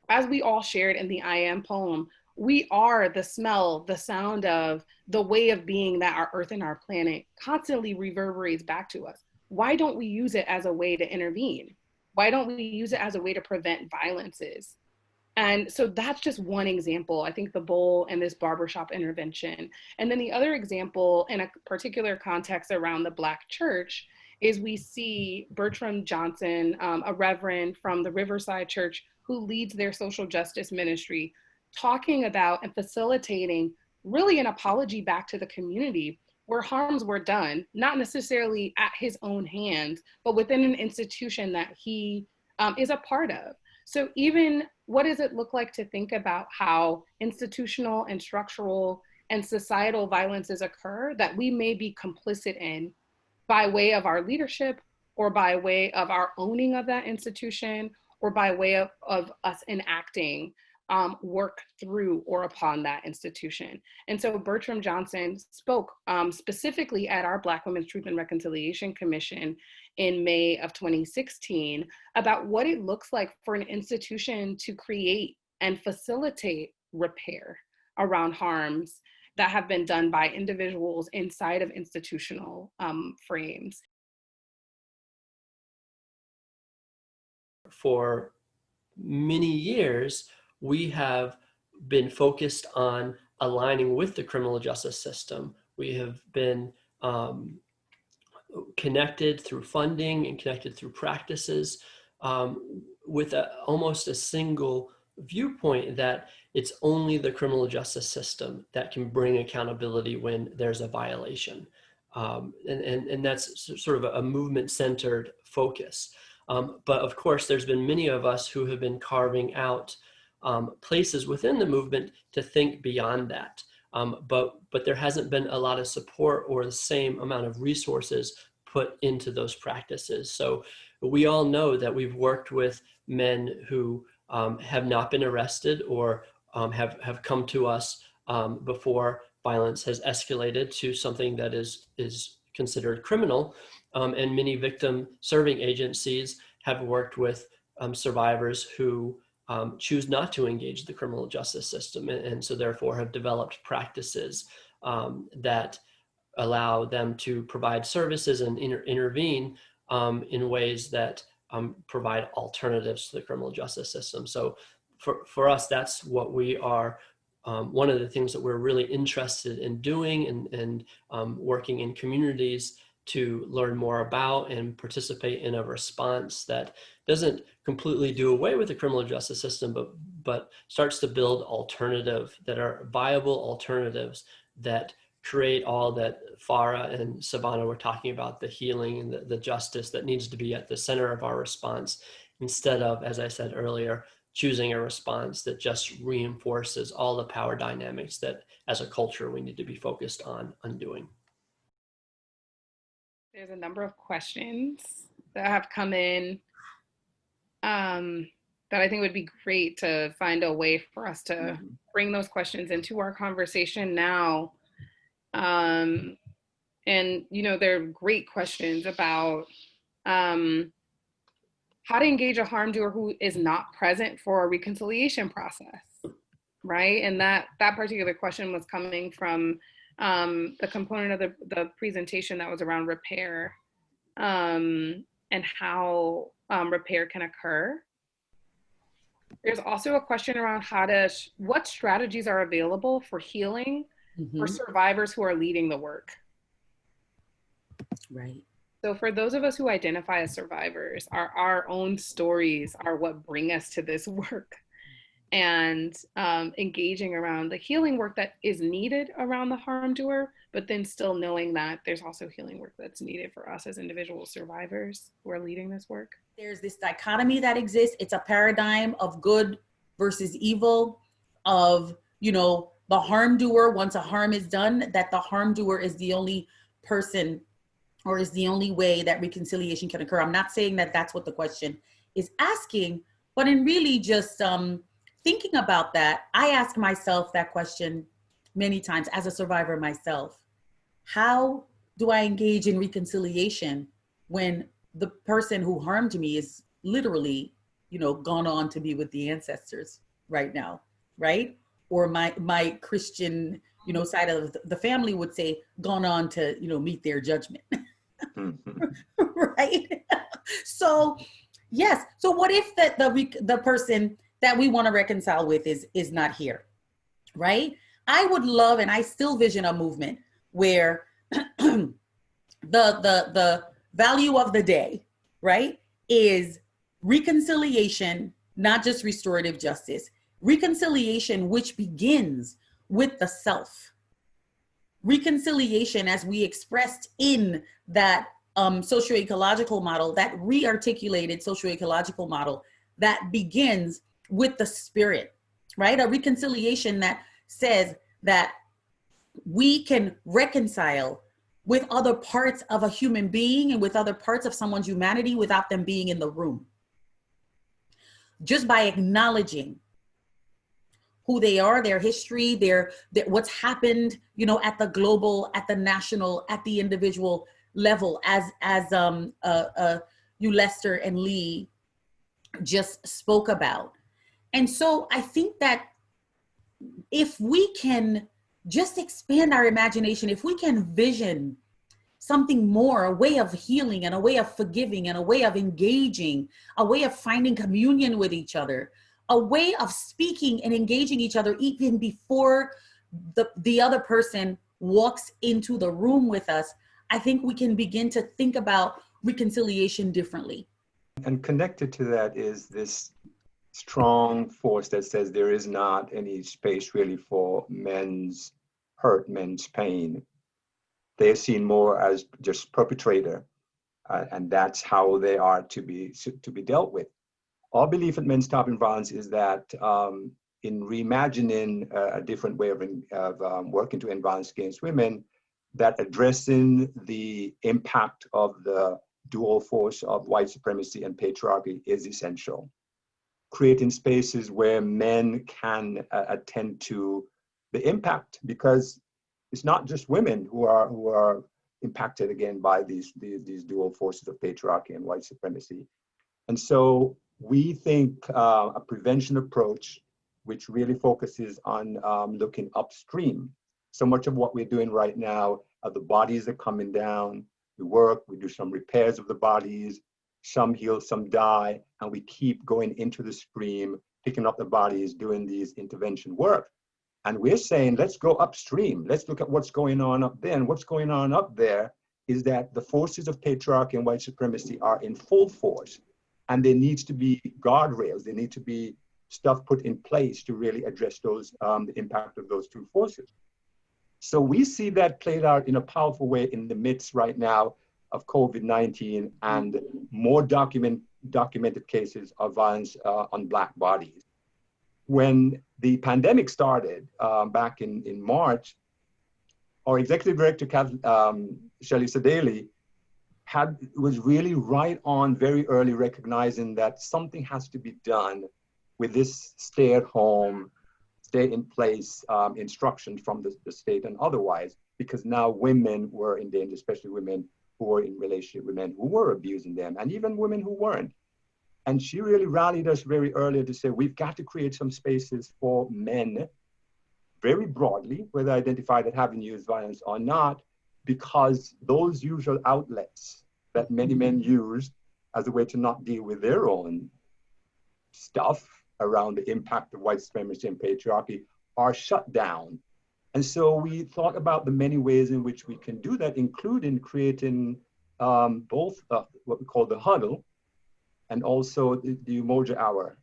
As we all shared in the I Am poem, we are the smell, the sound of, the way of being that our earth and our planet constantly reverberates back to us. Why don't we use it as a way to intervene? Why don't we use it as a way to prevent violences? And so that's just one example, I think, the bowl and this barbershop intervention. And then the other example in a particular context around the Black church is we see Bertram Johnson, a reverend from the Riverside Church who leads their social justice ministry, talking about and facilitating really an apology back to the community where harms were done, not necessarily at his own hands, but within an institution that he is a part of. So even what does it look like to think about how institutional and structural and societal violences occur that we may be complicit in by way of our leadership, or by way of our owning of that institution, or by way of us enacting work through or upon that institution. And so Bertram Johnson spoke specifically at our Black Women's Truth and Reconciliation Commission in May of 2016 about what it looks like for an institution to create and facilitate repair around harms that have been done by individuals inside of institutional frames. For many years, we have been focused on aligning with the criminal justice system. We have been connected through funding and connected through practices with almost a single viewpoint that it's only the criminal justice system that can bring accountability when there's a violation. And that's sort of a movement-centered focus. But of course, there's been many of us who have been carving out places within the movement to think beyond that. But there hasn't been a lot of support or the same amount of resources put into those practices. So we all know that we've worked with men who have not been arrested or have come to us before violence has escalated to something that is considered criminal. And many victim serving agencies have worked with survivors who choose not to engage the criminal justice system, and so therefore have developed practices that allow them to provide services and intervene in ways that provide alternatives to the criminal justice system. So for us, that's what we are. One of the things that we're really interested in doing and working in communities to learn more about and participate in a response that doesn't completely do away with the criminal justice system, but starts to build alternative that are viable alternatives that create all that Farah and Savannah were talking about, the healing and the justice that needs to be at the center of our response, instead of, as I said earlier, choosing a response that just reinforces all the power dynamics that as a culture we need to be focused on undoing. There's a number of questions that have come in that I think would be great to find a way for us to bring those questions into our conversation now. And, you know, they're great questions about how to engage a harm doer who is not present for a reconciliation process, right? And that particular question was coming from the component of the presentation that was around repair and how repair can occur. There's also a question around what strategies are available for healing for survivors who are leading the work. Right. So for those of us who identify as survivors, our own stories are what bring us to this work. And engaging around the healing work that is needed around the harm doer, but then still knowing that there's also healing work that's needed for us as individual survivors who are leading this work. There's this dichotomy that exists. It's a paradigm of good versus evil, of, you know, the harm doer, once a harm is done, that the harm doer is the only person or is the only way that reconciliation can occur. I'm not saying that that's what the question is asking, but in really just thinking about that, I ask myself that question many times as a survivor myself. How do I engage in reconciliation when the person who harmed me is literally, you know, gone on to be with the ancestors right now, right? Or my Christian, you know, side of the family would say, gone on to, you know, meet their judgment, right? So, yes. So what if the person that we want to reconcile with is not here, right? I would love, and I still vision a movement where the value of the day, right, is reconciliation, not just restorative justice. Reconciliation, which begins with the self. Reconciliation, as we expressed in that socio-ecological model, that re-articulated socio-ecological model that begins with the spirit, right? A reconciliation that says that we can reconcile with other parts of a human being and with other parts of someone's humanity without them being in the room. Just by acknowledging who they are, their history, their what's happened, you know, at the global, at the national, at the individual level, as you, Lester and Lee just spoke about. And so I think that if we can just expand our imagination, if we can vision something more, a way of healing and a way of forgiving and a way of engaging, a way of finding communion with each other, a way of speaking and engaging each other even before the other person walks into the room with us, I think we can begin to think about reconciliation differently. And connected to that is this strong force that says there is not any space really for men's hurt, men's pain. They're seen more as just perpetrator, and that's how they are to be dealt with. Our belief at Men Stopping Violence is that in reimagining a different way of working to end violence against women, that addressing the impact of the dual force of white supremacy and patriarchy is essential. Creating spaces where men can attend to the impact, because it's not just women who are impacted again by these dual forces of patriarchy and white supremacy. And so we think a prevention approach, which really focuses on looking upstream. So much of what we're doing right now, the bodies are coming down, we work, we do some repairs of the bodies, some heal, some die, and we keep going into the stream, picking up the bodies, doing these intervention work. And we're saying, let's go upstream. Let's look at what's going on up there. And what's going on up there is that the forces of patriarchy and white supremacy are in full force. And there needs to be guardrails. There need to be stuff put in place to really address those, the impact of those two forces. So we see that played out in a powerful way in the midst right now of COVID-19 and more documented cases of violence on Black bodies. When the pandemic started back in March, our executive director, Shelley Sadeli, was really right on very early, recognizing that something has to be done with this stay at home, stay in place instruction from the state and otherwise, because now women were in danger, especially women who were in relationship with men who were abusing them, and even women who weren't. And she really rallied us very early to say, we've got to create some spaces for men, very broadly, whether identified as having used violence or not, because those usual outlets that many men use as a way to not deal with their own stuff around the impact of white supremacy and patriarchy are shut down. And so we thought about the many ways in which we can do that, including creating both what we call the huddle and also the Umoja Hour.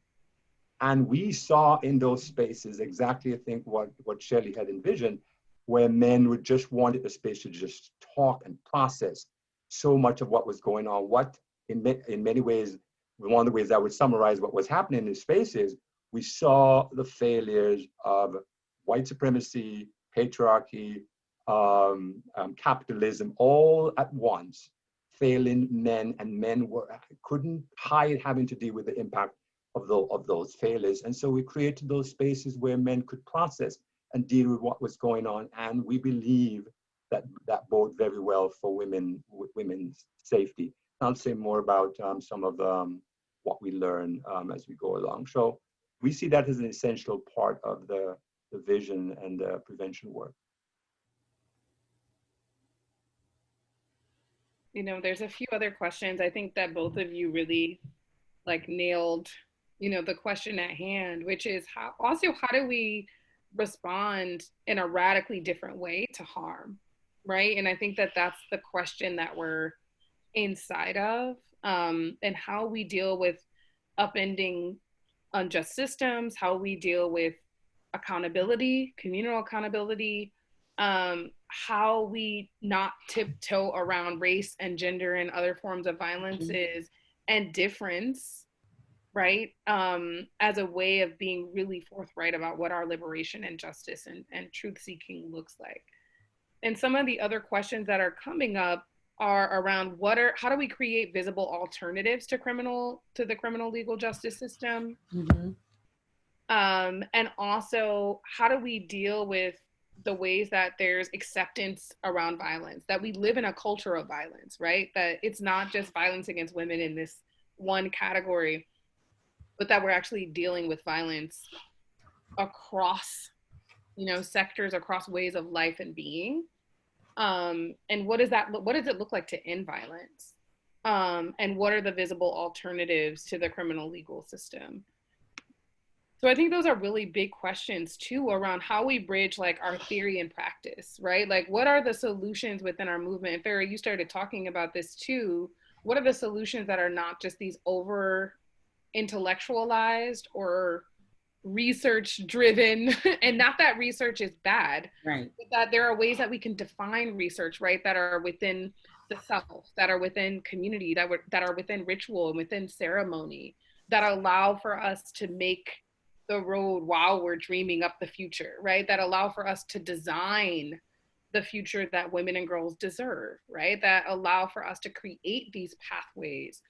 And we saw in those spaces exactly, I think, what Shelley had envisioned, where men would just wanted a space to just talk and process so much of what was going on. What, in many ways, one of the ways I would summarize what was happening in these spaces, we saw the failures of white supremacy, patriarchy, capitalism, all at once, failing men, and men couldn't hide having to deal with the impact of those failures. And so we created those spaces where men could process and deal with what was going on. And we believe that that bode very well for women's safety. I'll say more about some of what we learn as we go along. So we see that as an essential part of the vision and the prevention work. You know, there's a few other questions. I think that both of you really nailed, the question at hand, which is how do we respond in a radically different way to harm, right? And I think that that's the question that we're inside of, and how we deal with upending unjust systems, how we deal with accountability, communal accountability, how we not tiptoe around race and gender and other forms of violences and difference, right? As a way of being really forthright about what our liberation and justice and truth seeking looks like. And some of the other questions that are coming up are around how do we create visible alternatives to the criminal legal justice system? Mm-hmm. And also, how do we deal with the ways that there's acceptance around violence, that we live in a culture of violence, right? That it's not just violence against women in this one category, but that we're actually dealing with violence across, sectors, across ways of life and being. And what does it look like to end violence? And what are the visible alternatives to the criminal legal system? So I think those are really big questions too, around how we bridge our theory and practice, right? What are the solutions within our movement? And Farah, you started talking about this too. What are the solutions that are not just these over intellectualized or research driven? And not that research is bad, Right? but that there are ways that we can define research, right? That are within the self, that are within community, that are within ritual and within ceremony, that allow for us to make the road while we're dreaming up the future, right? That allow for us to design the future that women and girls deserve, right? That allow for us to create these pathways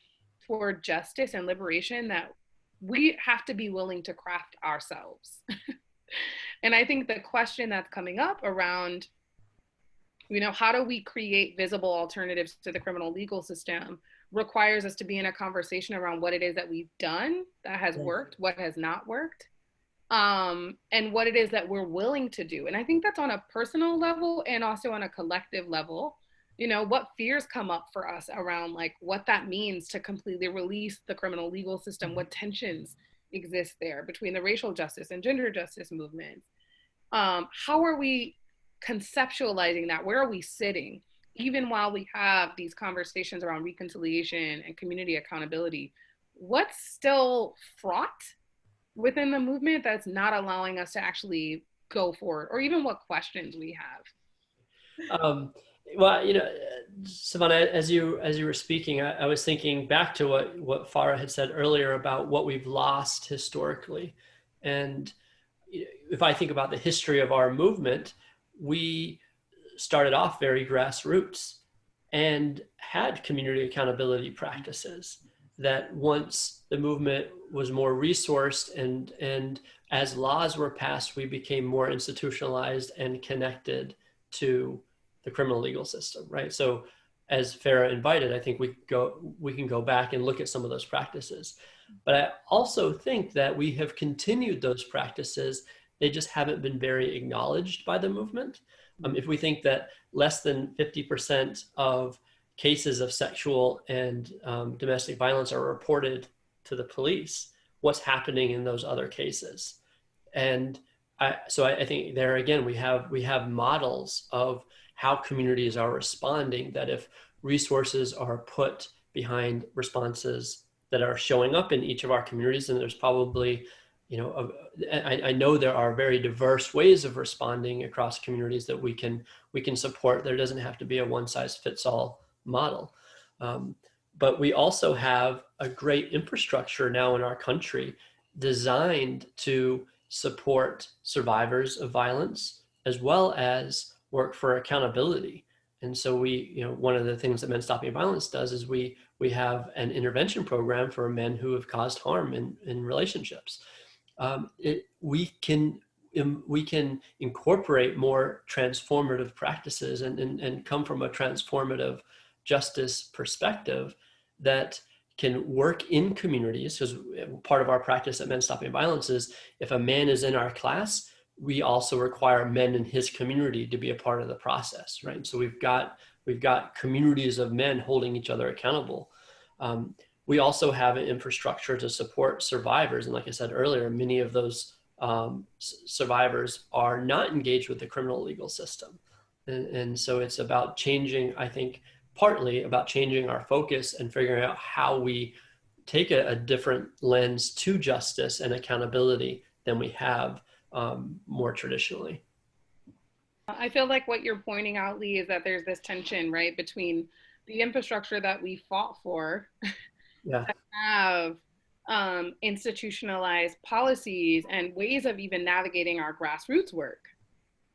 toward justice and liberation that we have to be willing to craft ourselves. And I think the question that's coming up around, how do we create visible alternatives to the criminal legal system requires us to be in a conversation around what it is that we've done that has Yes. worked, what has not worked, and what it is that we're willing to do. And I think that's on a personal level and also on a collective level. You know, what fears come up for us around like what that means to completely release the criminal legal system, what tensions exist there between the racial justice and gender justice movements. How are we conceptualizing that? Where are we sitting? Even while we have these conversations around reconciliation and community accountability, what's still fraught within the movement that's not allowing us to actually go forward, or even what questions we have? Well, you know, Savannah, as you were speaking, I was thinking back to what Farah had said earlier about what we've lost historically. And if I think about the history of our movement, we started off very grassroots and had community accountability practices that once the movement was more resourced and as laws were passed, we became more institutionalized and connected to the criminal legal system, right? So as Farah invited, I think we can go back and look at some of those practices. But I also think that we have continued those practices. They just haven't been very acknowledged by the movement. If we think that less than 50% of cases of sexual and domestic violence are reported to the police, what's happening in those other cases? And so I think there again, we have models of how communities are responding, that if resources are put behind responses that are showing up in each of our communities, and there's probably, I know there are very diverse ways of responding across communities that we can support. There doesn't have to be a one-size-fits-all model. But we also have a great infrastructure now in our country designed to support survivors of violence as well as work for accountability. And so one of the things that Men Stopping Violence does is we have an intervention program for men who have caused harm in relationships. We can incorporate more transformative practices and come from a transformative justice perspective that can work in communities. Because part of our practice at Men Stopping Violence is if a man is in our class, we also require men in his community to be a part of the process, right? So we've got communities of men holding each other accountable. We also have an infrastructure to support survivors. And like I said earlier, many of those survivors are not engaged with the criminal legal system. And so it's about changing, I think, partly about changing our focus and figuring out how we take a different lens to justice and accountability than we have more traditionally. I feel like what you're pointing out, Lee, is that there's this tension, right, between the infrastructure that we fought for Yeah. to have institutionalized policies and ways of even navigating our grassroots work,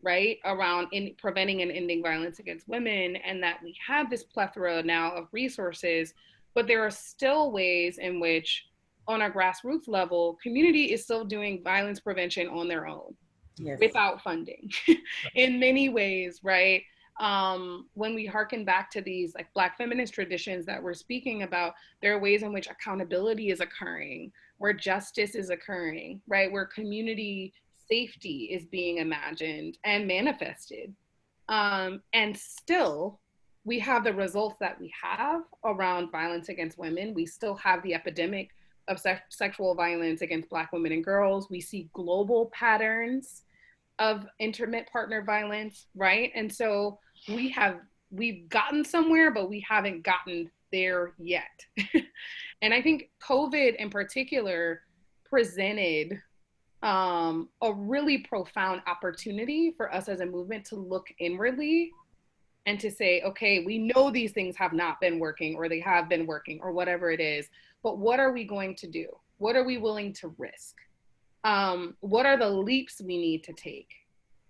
right, around preventing and ending violence against women, and that we have this plethora now of resources, but there are still ways in which on a grassroots level, community is still doing violence prevention on their own. Yes. Without funding in many ways, right? When we hearken back to these like Black feminist traditions that we're speaking about, there are ways in which accountability is occurring, where justice is occurring, right? Where community safety is being imagined and manifested. And still, we have the results that we have around violence against women. We still have the epidemic of sexual violence against Black women and girls. We see global patterns of intimate partner violence, right? And so we've gotten somewhere, but we haven't gotten there yet. And I think COVID in particular presented a really profound opportunity for us as a movement to look inwardly and to say, okay, we know these things have not been working, or they have been working, or whatever it is, but what are we going to do? What are we willing to risk? What are the leaps we need to take,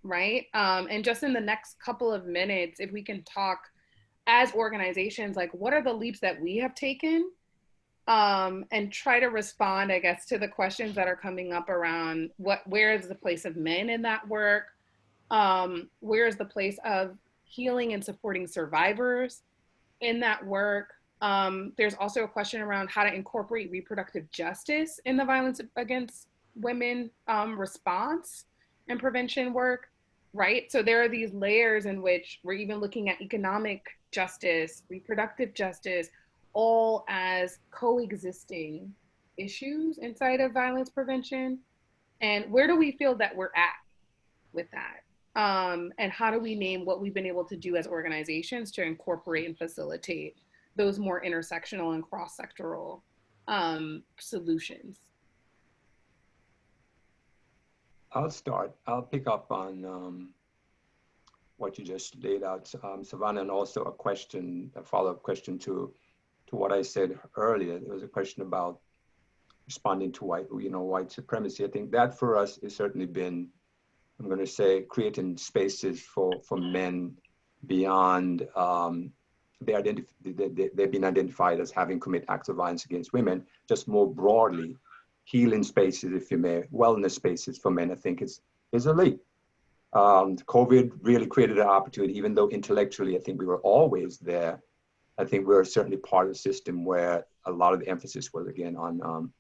right? And just in the next couple of minutes, if we can talk as organizations, like what are the leaps that we have taken, and try to respond, I guess, to the questions that are coming up around where is the place of men in that work? Where is the place of healing and supporting survivors in that work? There's also a question around how to incorporate reproductive justice in the violence against women response and prevention work, right? So there are these layers in which we're even looking at economic justice, reproductive justice, all as coexisting issues inside of violence prevention. And where do we feel that we're at with that? And how do we name what we've been able to do as organizations to incorporate and facilitate those more intersectional and cross-sectoral solutions? I'll start. I'll pick up on what you just laid out, Savannah, and also a follow-up question to what I said earlier. There was a question about responding to white supremacy. I think that for us has certainly been, I'm going to say, creating spaces for men beyond they've been identified as having committed acts of violence against women, just more broadly, healing spaces, if you may, wellness spaces for men, I think is a leap. COVID really created an opportunity, even though intellectually, I think we were always there. I think we're certainly part of a system where a lot of the emphasis was, again, on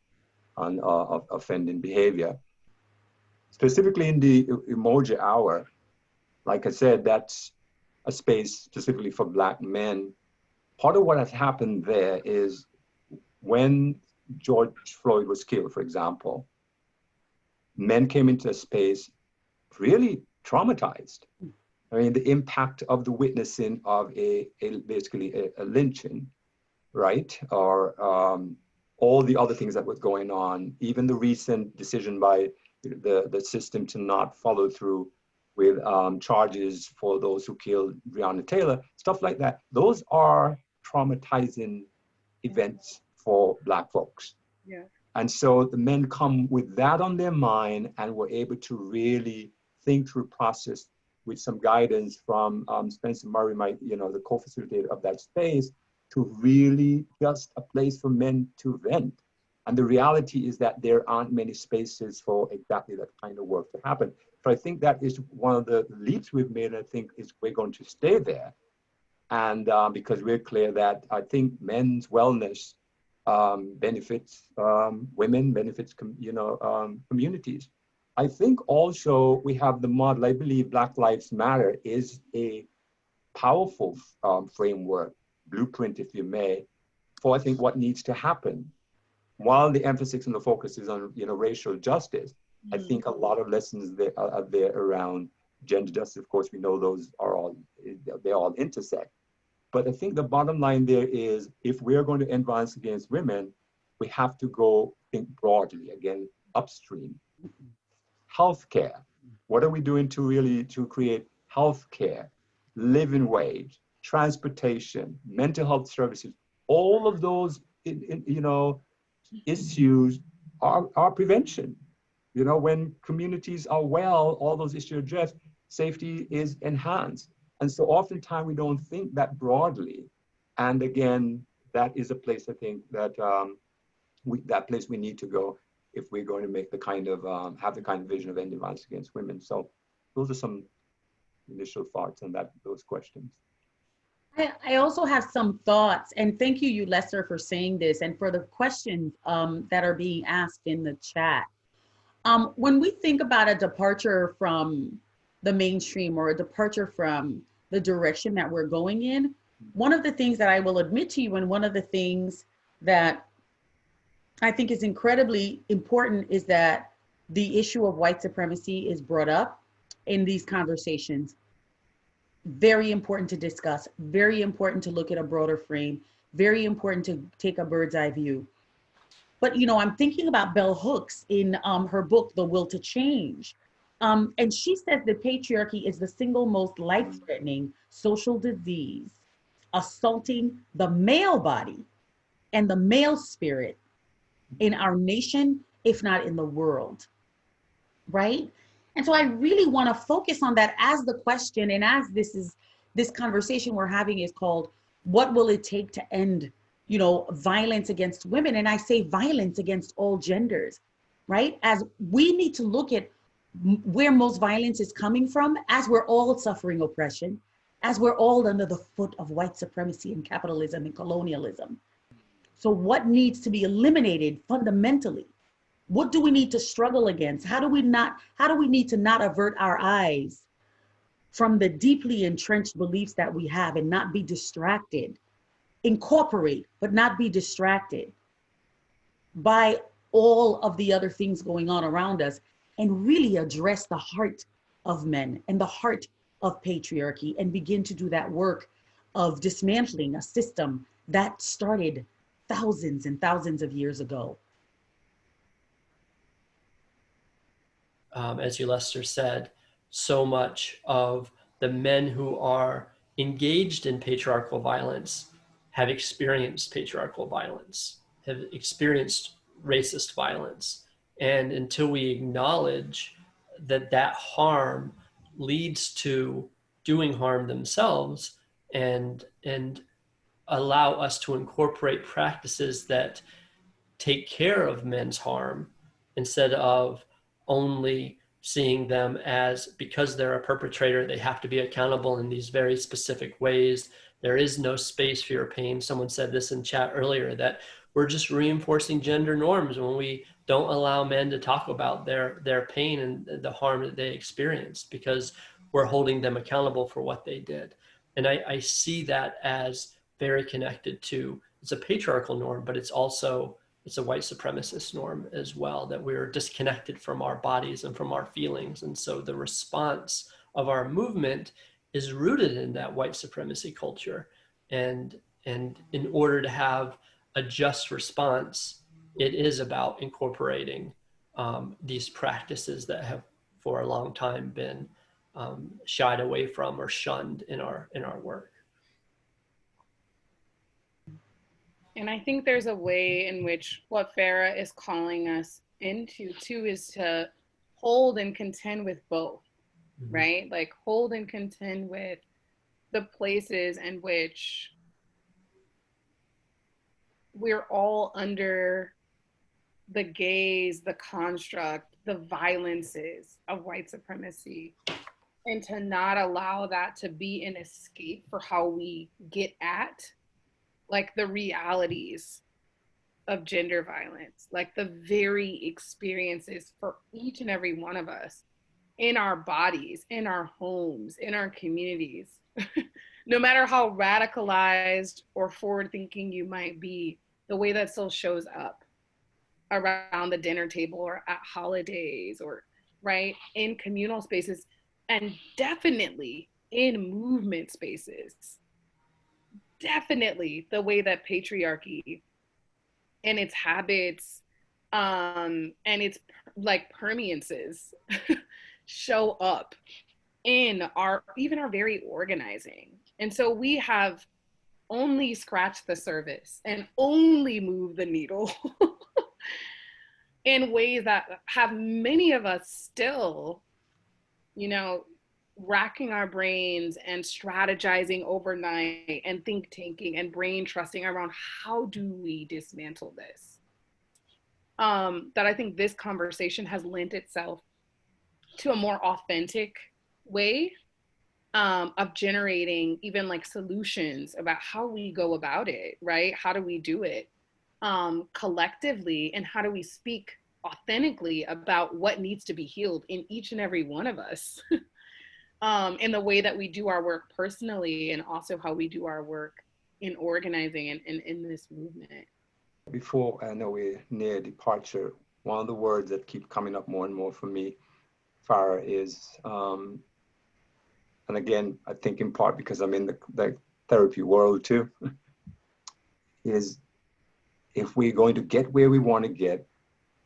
offending behavior. Specifically in the emoji hour, like I said, that's a space specifically for Black men. Part of what has happened there is when George Floyd was killed, for example, men came into a space really traumatized. I mean, the impact of the witnessing of basically a lynching, right? Or all the other things that was going on, even the recent decision by the system to not follow through with charges for those who killed Breonna Taylor, stuff like that. Those are traumatizing events for Black folks. Yeah. And so the men come with that on their mind and were able to really think through process with some guidance from Spencer Murray, the co-facilitator of that space, to really just a place for men to vent. And the reality is that there aren't many spaces for exactly that kind of work to happen. So I think that is one of the leaps we've made. I think we're going to stay there. And because we're clear that I think men's wellness benefits women, benefits communities. I think also we have the model. I believe Black Lives Matter is a powerful framework, blueprint, if you may, for I think what needs to happen. While the emphasis and the focus is on racial justice, I think a lot of lessons are there around gender justice. Of course, we know they all intersect. But I think the bottom line there is, if we're going to end violence against women, we have to go think broadly, again, upstream. Healthcare. What are we doing to create healthcare, living wage, transportation, mental health services? All of those, issues are prevention. When communities are well, all those issues are addressed, safety is enhanced. And so oftentimes we don't think that broadly. And again, that is a place I think that we need to go if we're going to make the kind of, have the kind of vision of ending violence against women. So those are some initial thoughts on those questions. I also have some thoughts, and thank you, Lester, for saying this, and for the questions that are being asked in the chat. When we think about a departure from the mainstream or a departure from the direction that we're going in, one of the things that I will admit to you, and one of the things that I think is incredibly important, is that the issue of white supremacy is brought up in these conversations. Very important to discuss, very important to look at a broader frame, very important to take a bird's eye view. But, I'm thinking about Bell Hooks in her book, The Will to Change. And she says that patriarchy is the single most life-threatening social disease, assaulting the male body and the male spirit in our nation, if not in the world, right? And so I really want to focus on that as the question, and as this conversation we're having is called, what will it take to end, violence against women? And I say violence against all genders, right? As we need to look at where most violence is coming from, as we're all suffering oppression, as we're all under the foot of white supremacy and capitalism and colonialism. So what needs to be eliminated fundamentally? What do we need to struggle against? How do we need to not avert our eyes from the deeply entrenched beliefs that we have and not be distracted? Incorporate, but not be distracted by all of the other things going on around us, and really address the heart of men and the heart of patriarchy, and begin to do that work of dismantling a system that started thousands and thousands of years ago. As you, Lester, said, so much of the men who are engaged in patriarchal violence have experienced patriarchal violence, have experienced racist violence. And until we acknowledge that that harm leads to doing harm themselves, and allow us to incorporate practices that take care of men's harm, instead of only seeing them as, because they're a perpetrator, they have to be accountable in these very specific ways. There is no space for your pain. Someone said this in chat earlier, that we're just reinforcing gender norms when we don't allow men to talk about their pain and the harm that they experienced, because we're holding them accountable for what they did. And I see that as very connected to, it's a patriarchal norm, but it's also, it's a white supremacist norm as well, that we're disconnected from our bodies and from our feelings. And so the response of our movement is rooted in that white supremacy culture. And in order to have a just response, it is about incorporating these practices that have for a long time been shied away from or shunned in our work. And I think there's a way in which what Farah is calling us into too is to hold and contend with both, right? Like hold and contend with the places in which we're all under the gaze, the construct, the violences of white supremacy, and to not allow that to be an escape for how we get at like the realities of gender violence, like the very experiences for each and every one of us in our bodies, in our homes, in our communities. No matter how radicalized or forward thinking you might be, the way that still shows up around the dinner table or at holidays or right in communal spaces, and definitely in movement spaces. Definitely the way that patriarchy and its habits and its like permeances show up in our even our very organizing. And so we have only scratched the surface and only moved the needle in ways that have many of us still, you know, racking our brains and strategizing overnight and think tanking and brain trusting around how do we dismantle this. That I think this conversation has lent itself to a more authentic way of generating even like solutions about how we go about it, right? How do we do it collectively, and how do we speak authentically about what needs to be healed in each and every one of us in the way that we do our work personally, and also how we do our work in organizing and in this movement. Before I know we're near departure, one of the words that keep coming up more and more for me, Farah, is, and again, I think in part because I'm in the therapy world too, is if we're going to get where we want to get,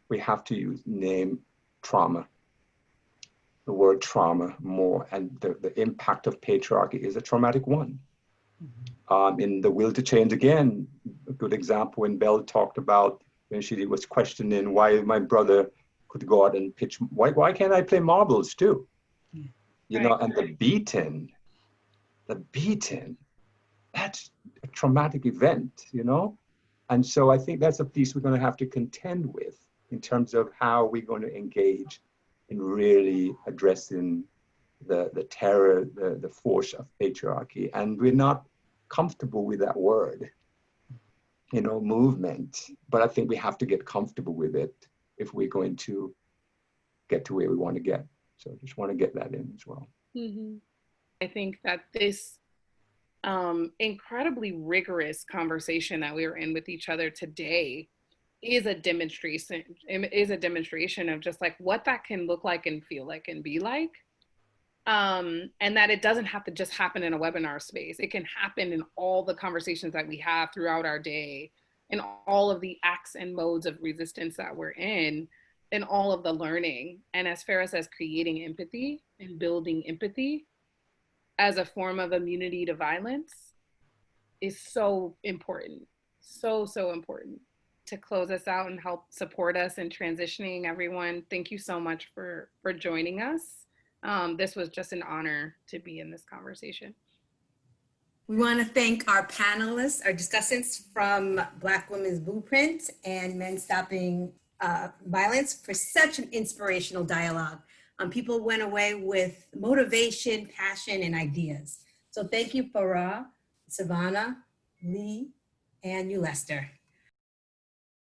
we have to name trauma. The word trauma more, and the impact of patriarchy is a traumatic one. In The Will to Change, again, a good example when Belle talked about when she was questioning why my brother could go out and pitch, why can't I play marbles too? You know, and the beating, that's a traumatic event, you know? And so I think that's a piece we're going to have to contend with in terms of how we're going to engage in really addressing the terror, the force of patriarchy. And we're not comfortable with that word, you know, movement. But I think we have to get comfortable with it if we're going to get to where we want to get. So just want to get that in as well. Mm-hmm. I think that this incredibly rigorous conversation that we were in with each other today is a demonstration of just like what that can look like and feel like and be like. And that it doesn't have to just happen in a webinar space. It can happen in all the conversations that we have throughout our day, in all of the acts and modes of resistance that we're in all of the learning. And as Farah says, creating empathy and building empathy as a form of immunity to violence is so important. So important. To close us out and help support us in transitioning, everyone, thank you so much for joining us. This was just an honor to be in this conversation. We want to thank our panelists, our discussants from Black Women's Blueprint and Men Stopping Violence for such an inspirational dialogue. People went away with motivation, passion, and ideas. So thank you, Farah, Savannah, Lee, and you, Lester.